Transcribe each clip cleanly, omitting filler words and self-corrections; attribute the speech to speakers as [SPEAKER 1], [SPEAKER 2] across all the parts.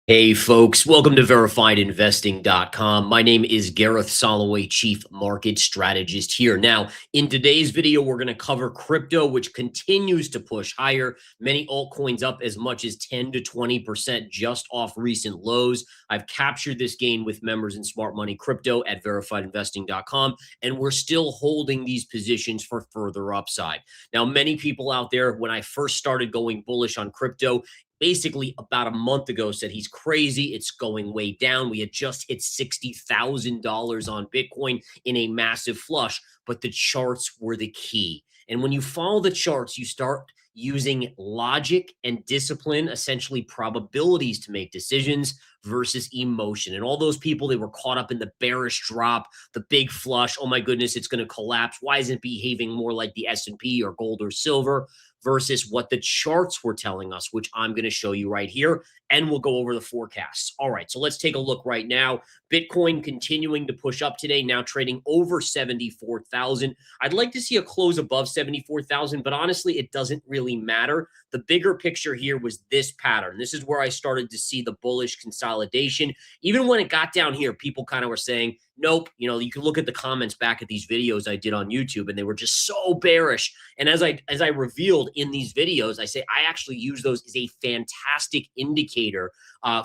[SPEAKER 1] Hey folks, welcome to verifiedinvesting.com. My name is Gareth Soloway, Chief Market Strategist here. Now, in today's video, we're going to cover crypto, which continues to push higher. Many altcoins up as much as 10 to 20% just off recent lows. I've captured this gain with members in Smart Money Crypto at verifiedinvesting.com, and we're still holding these positions for further upside. Now, many people out there, when I first started going bullish on crypto, basically about a month ago said he's crazy. It's going way down. We had just hit $60,000 on Bitcoin in a massive flush, but the charts were the key. And when you follow the charts, you start using logic and discipline, essentially probabilities to make decisions versus emotion. And all those people, they were caught up in the bearish drop, the big flush. Oh my goodness, it's going to collapse. Why isn't it behaving more like the S&P or gold or silver? Versus what the charts were telling us, which I'm going to show you right here. And we'll go over the forecasts. All right, so let's take a look right now. Bitcoin continuing to push up today, now trading over 74,000. I'd like to see a close above 74,000, but honestly, it doesn't really matter. The bigger picture here was this pattern. This is where I started to see the bullish consolidation. Even when it got down here, people kind of were saying, nope. You know, you can look at the comments back at these videos I did on YouTube, and they were just so bearish. And as I revealed in these videos, I say I actually use those as a fantastic indicator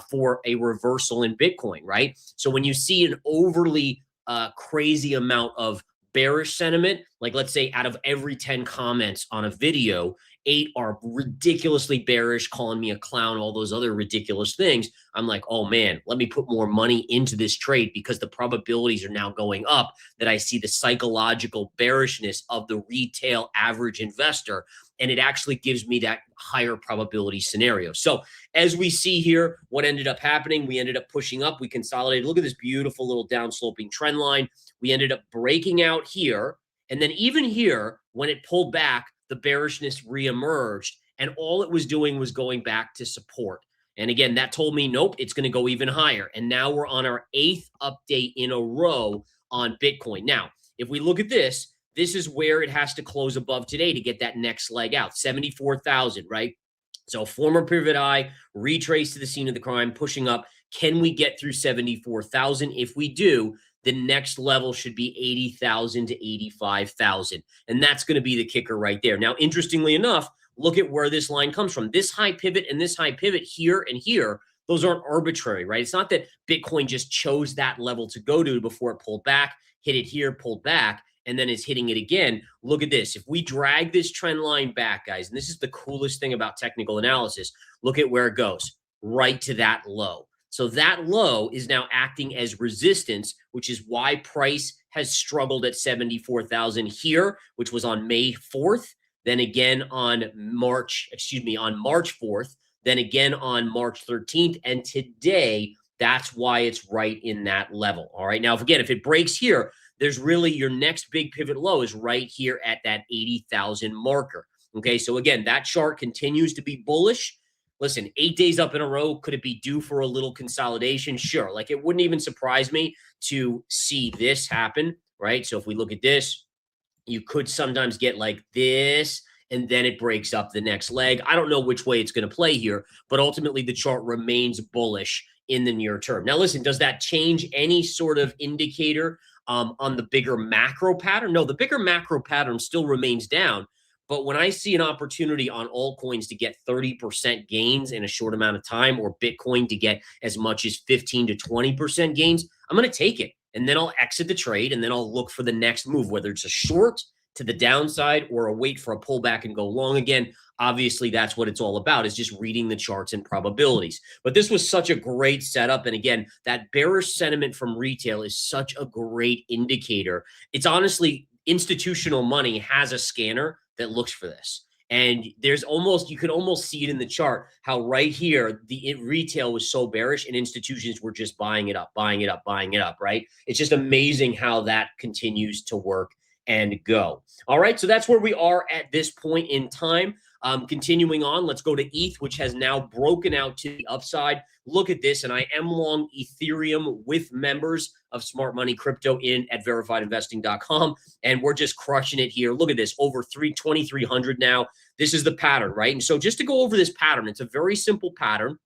[SPEAKER 1] for a reversal in Bitcoin, right? So when you see an overly crazy amount of bearish sentiment, like let's say out of every 10 comments on a video, 8 are ridiculously bearish, calling me a clown, all those other ridiculous things. I'm like, oh man, let me put more money into this trade because the probabilities are now going up that I see the psychological bearishness of the retail average investor. And it actually gives me that higher probability scenario. So as we see here, what ended up happening, we ended up pushing up, we consolidated. Look at this beautiful little downsloping trend line. We ended up breaking out here. And then even here, when it pulled back, the bearishness reemerged, and all it was doing was going back to support. And again, that told me, nope, it's going to go even higher. And now we're on our 8th update in a row on Bitcoin. Now, if we look at this, this is where it has to close above today to get that next leg out, 74,000, right? So former pivot high, retrace to the scene of the crime, pushing up. Can we get through 74,000? If we do, the next level should be 80,000 to 85,000. And that's going to be the kicker right there. Now, interestingly enough, look at where this line comes from. This high pivot and this high pivot here and here, those aren't arbitrary, right? It's not that Bitcoin just chose that level to go to before it pulled back, hit it here, pulled back, and then it's hitting it again. Look at this. If we drag this trend line back, guys, and this is the coolest thing about technical analysis, look at where it goes, right to that low. So that low is now acting as resistance, which is why price has struggled at 74,000 here, which was on May 4th, then again on March 4th, then again on March 13th, and today, that's why it's right in that level. All right. Now, if it breaks here, there's really your next big pivot low is right here at that 80,000 marker. Okay. So again, that chart continues to be bullish. Listen, 8 days up in a row, could it be due for a little consolidation? Sure. Like it wouldn't even surprise me to see this happen, right? So if we look at this, you could sometimes get like this, and then it breaks up the next leg. I don't know which way it's going to play here, but ultimately the chart remains bullish in the near term. Now, listen, does that change any sort of indicator on the bigger macro pattern? No, the bigger macro pattern still remains down. But when I see an opportunity on altcoins to get 30% gains in a short amount of time, or Bitcoin to get as much as 15 to 20% gains, I'm going to take it. And then I'll exit the trade, and then I'll look for the next move, whether it's a short to the downside or a wait for a pullback and go long again. Obviously, that's what it's all about, is just reading the charts and probabilities. But this was such a great setup. And again, that bearish sentiment from retail is such a great indicator. It's honestly, institutional money has a scanner that looks for this. And you could almost see it in the chart, how right here, the retail was so bearish and institutions were just buying it up, buying it up, buying it up, right? It's just amazing how that continues to work and go. All right, so that's where we are at this point in time. Continuing on, let's go to ETH, which has now broken out to the upside. Look at this, and I am long Ethereum with members of Smart Money Crypto at verifiedinvesting.com, and we're just crushing it here. Look at this, over 2,300 now. This is the pattern, right? And so just to go over this pattern, it's a very simple pattern.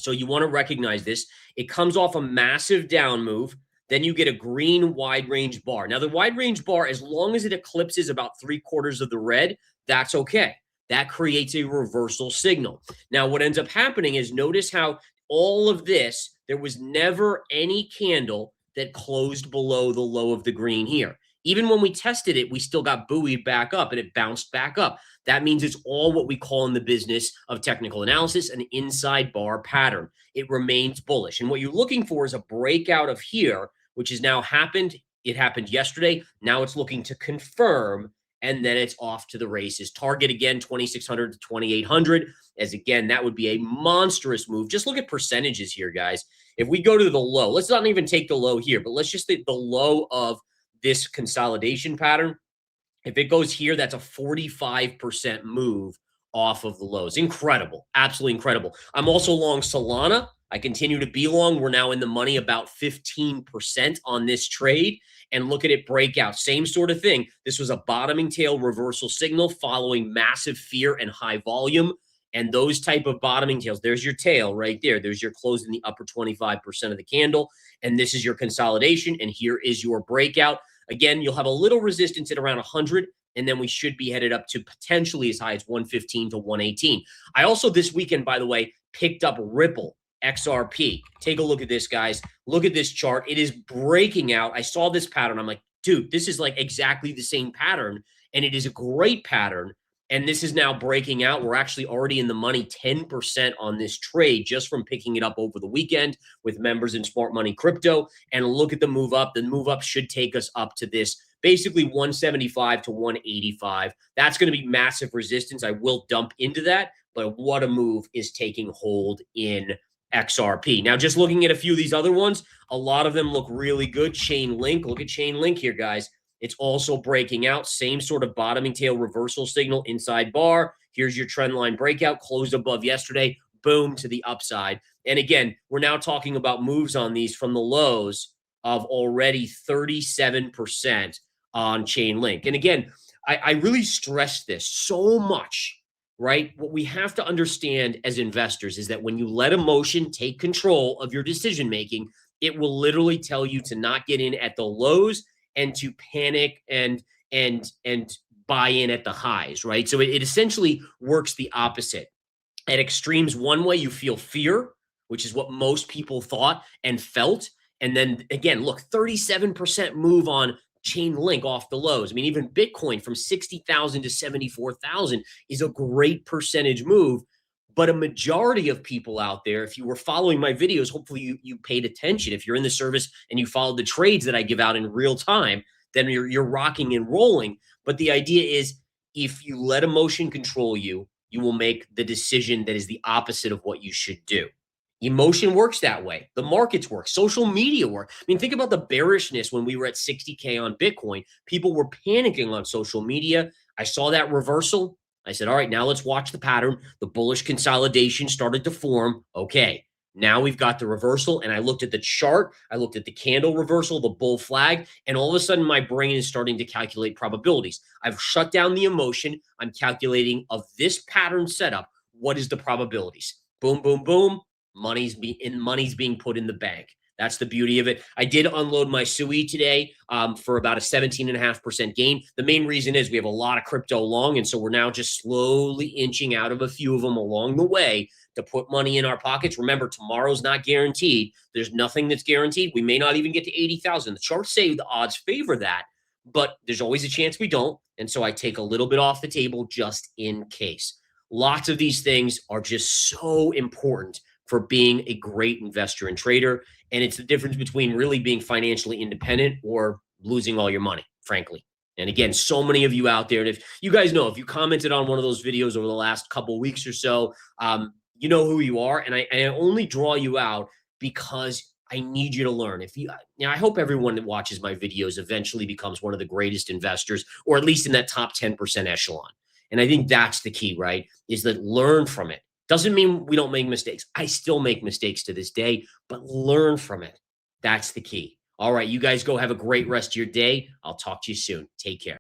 [SPEAKER 1] So you want to recognize this. It comes off a massive down move. Then you get a green wide range bar. Now, the wide range bar, as long as it eclipses about 3/4 of the red, that's okay. That creates a reversal signal. Now, what ends up happening is notice how all of this, there was never any candle that closed below the low of the green here. Even when we tested it, we still got buoyed back up and it bounced back up. That means it's all what we call in the business of technical analysis an inside bar pattern. It remains bullish. And what you're looking for is a breakout of here, which has now happened. It happened yesterday. Now it's looking to confirm, and then it's off to the races. Target again, 2,600 to 2,800. As again, that would be a monstrous move. Just look at percentages here, guys. If we go to the low, let's not even take the low here, but let's just take the low of this consolidation pattern. If it goes here, that's a 45% move off of the lows. Incredible. Absolutely incredible. I'm also long Solana. I continue to be long. We're now in the money about 15% on this trade. And look at it break out. Same sort of thing. This was a bottoming tail reversal signal following massive fear and high volume. And those type of bottoming tails, there's your tail right there. There's your close in the upper 25% of the candle. And this is your consolidation. And here is your breakout. Again, you'll have a little resistance at around 100, and then we should be headed up to potentially as high as 115 to 118. I also this weekend, by the way, picked up Ripple, XRP. Take a look at this, guys. Look at this chart. It is breaking out. I saw this pattern. I'm like, dude, this is like exactly the same pattern, and it is a great pattern. And this is now breaking out. We're actually already in the money 10% on this trade just from picking it up over the weekend with members in Smart Money Crypto. And look at the move up. The move up should take us up to this basically 175 to 185. That's going to be massive resistance. I will dump into that. But what a move is taking hold in XRP. Now, just looking at a few of these other ones, a lot of them look really good. Chainlink. Look at Chainlink here, guys. It's also breaking out. Same sort of bottoming tail reversal signal inside bar. Here's your trend line breakout. Closed above yesterday. Boom to the upside. And again, we're now talking about moves on these from the lows of already 37% on Chainlink. And again, I really stress this so much, right? What we have to understand as investors is that when you let emotion take control of your decision-making, it will literally tell you to not get in at the lows and to panic and buy in at the highs, right? So it essentially works the opposite. At extremes, one way you feel fear, which is what most people thought and felt. And then again, look, 37% move on Chainlink off the lows. I mean, even Bitcoin from 60,000 to 74,000 is a great percentage move. But a majority of people out there, if you were following my videos, hopefully you paid attention. If you're in the service and you followed the trades that I give out in real time, then you're rocking and rolling. But the idea is if you let emotion control you, you will make the decision that is the opposite of what you should do. Emotion works that way. The markets work. Social media work. I mean, think about the bearishness when we were at 60K on Bitcoin. People were panicking on social media. I saw that reversal. I said, all right, now let's watch the pattern. The bullish consolidation started to form. Okay, now we've got the reversal. And I looked at the chart. I looked at the candle reversal, the bull flag. And all of a sudden, my brain is starting to calculate probabilities. I've shut down the emotion. I'm calculating of this pattern setup. What is the probabilities? Boom, boom, boom. Money's being put in the bank. That's the beauty of it. I did unload my SUI today for about a 17.5% gain. The main reason is we have a lot of crypto long, and so we're now just slowly inching out of a few of them along the way to put money in our pockets. Remember, tomorrow's not guaranteed. There's nothing that's guaranteed. We may not even get to 80,000. The charts say the odds favor that, but there's always a chance we don't. And so I take a little bit off the table just in case. Lots of these things are just so important for being a great investor and trader. And it's the difference between really being financially independent or losing all your money, frankly. And again, so many of you out there, and if you guys know, if you commented on one of those videos over the last couple of weeks or so, you know who you are. And I only draw you out because I need you to learn. I hope everyone that watches my videos eventually becomes one of the greatest investors, or at least in that top 10% echelon. And I think that's the key, right? Is that learn from it. Doesn't mean we don't make mistakes. I still make mistakes to this day, but learn from it. That's the key. All right, you guys go have a great rest of your day. I'll talk to you soon. Take care.